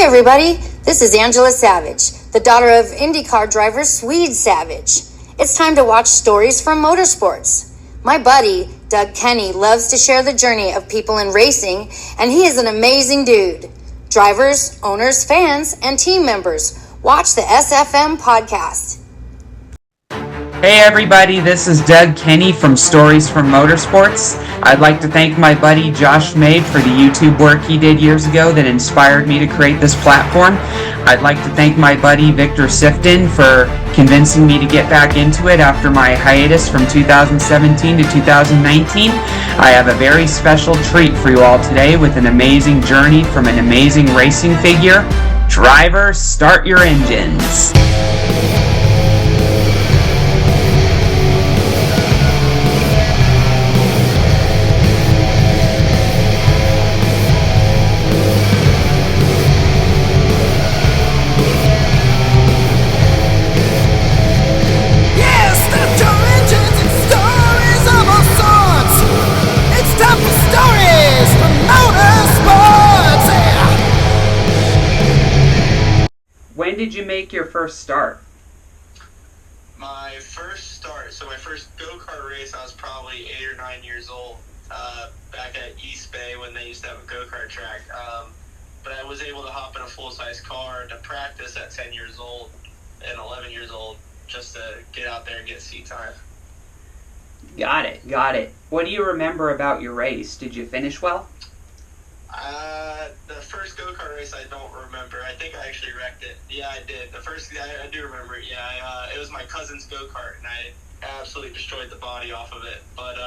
everybody, this is Angela Savage, the daughter of IndyCar driver Swede Savage. It's time to watch stories from motorsports. My buddy, Doug Kenny, loves to share the journey of people in racing, and he is an amazing dude. Drivers, owners, fans, and team members, watch the SFM podcast. Hey everybody, this is Doug Kenny from Stories from Motorsports. I'd like to thank my buddy Josh Mabe for the YouTube work he did years ago that inspired me to create this platform. I'd like to thank my buddy Victor Sifton for convincing me to get back into it after my hiatus from 2017 to 2019. I have a very special treat for you all today with an amazing journey from an amazing racing figure. Drivers, start your engines. When did you make your first start? My first go-kart race, I was probably 8 or 9 years old, back at East Bay when they used to have a go-kart track. But I was able to hop in a full-size car to practice at 10 years old and 11 years old just to get out there and get seat time. Got it. What do you remember about your race? Did you finish well? The first go-kart race I don't remember. I think I actually wrecked it. Yeah, I did. I do remember it. Yeah, it was my cousin's go-kart, and I absolutely destroyed the body off of it. But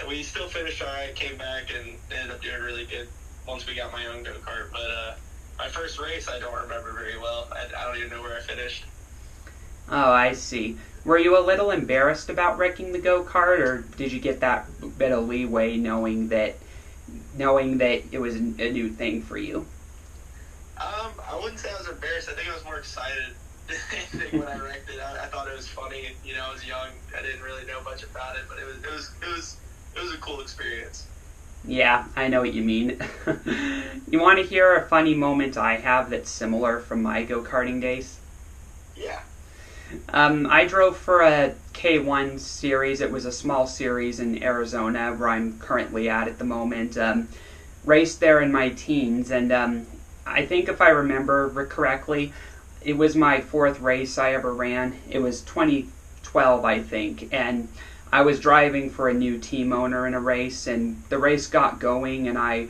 we still finished all right, came back, and ended up doing really good once we got my own go-kart. But my first race I don't remember very well. I don't even know where I finished. Oh, I see. Were you a little embarrassed about wrecking the go-kart, or did you get that bit of leeway knowing that it was a new thing for you? I wouldn't say I was embarrassed. I think I was more excited when I wrecked it. I thought it was funny. You know, I was young. I didn't really know much about it, but it was a cool experience. Yeah, I know what you mean. You want to hear a funny moment I have that's similar from my go-karting days? Yeah. I drove for a K1 series. It was a small series in Arizona where I'm currently at the moment. Raced there in my teens, and I think if I remember correctly, it was my fourth race I ever ran. It was 2012, I think, and I was driving for a new team owner in a race, and the race got going, and I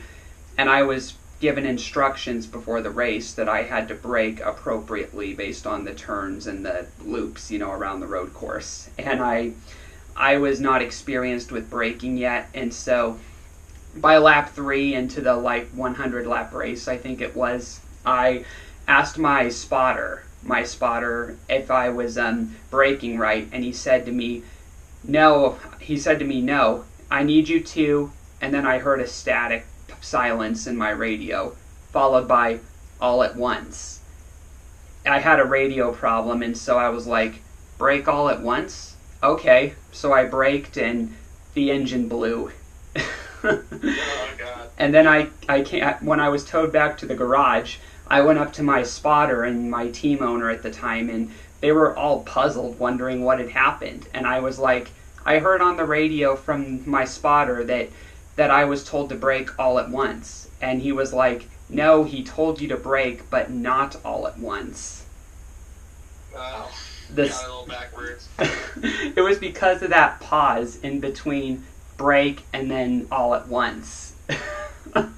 was given instructions before the race that I had to brake appropriately based on the turns and the loops, around the road course. And I was not experienced with braking yet, and so by lap 3 into the 100 lap race, I think it was, I asked my spotter if I was braking right, and he said to me, no, I need you to, and then I heard a static silence in my radio, followed by all at once. I had a radio problem, and so I was like, brake all at once? Okay. So I braked, and the engine blew. Oh, God. And then when I was towed back to the garage, I went up to my spotter and my team owner at the time, and they were all puzzled, wondering what had happened. And I was like, I heard on the radio from my spotter that I was told to brake all at once. And he was like, no, he told you to brake, but not all at once. Wow. Got a little backwards. It was because of that pause in between brake and then all at once. That's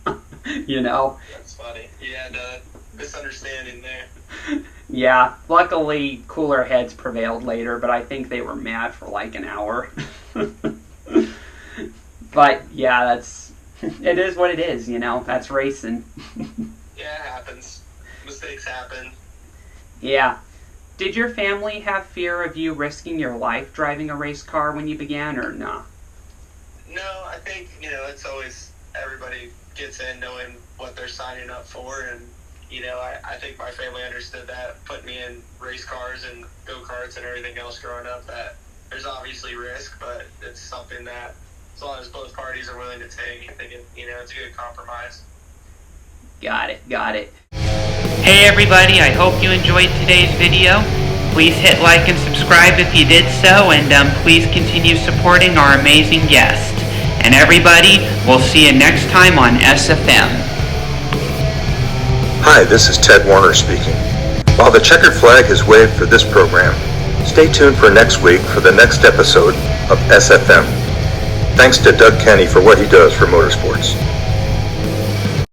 funny. You had a misunderstanding there. Yeah, luckily cooler heads prevailed later, but I think they were mad for an hour. But yeah, it is what it is, that's racing. Yeah, it happens. Mistakes happen. Yeah. Did your family have fear of you risking your life driving a race car when you began, or no? No, I think, it's always, everybody gets in knowing what they're signing up for, and, I think my family understood that, put me in race cars and go-karts and everything else growing up, that there's obviously risk, but it's something that, as long as both parties are willing to take, I think it's a good compromise. Got it. Hey everybody, I hope you enjoyed today's video. Please hit like and subscribe if you did so, and please continue supporting our amazing guest. And everybody, we'll see you next time on SFM. Hi, this is Ted Warner speaking. While the checkered flag is waved for this program, stay tuned for next week for the next episode of SFM. Thanks to Doug Kenny for what he does for motorsports.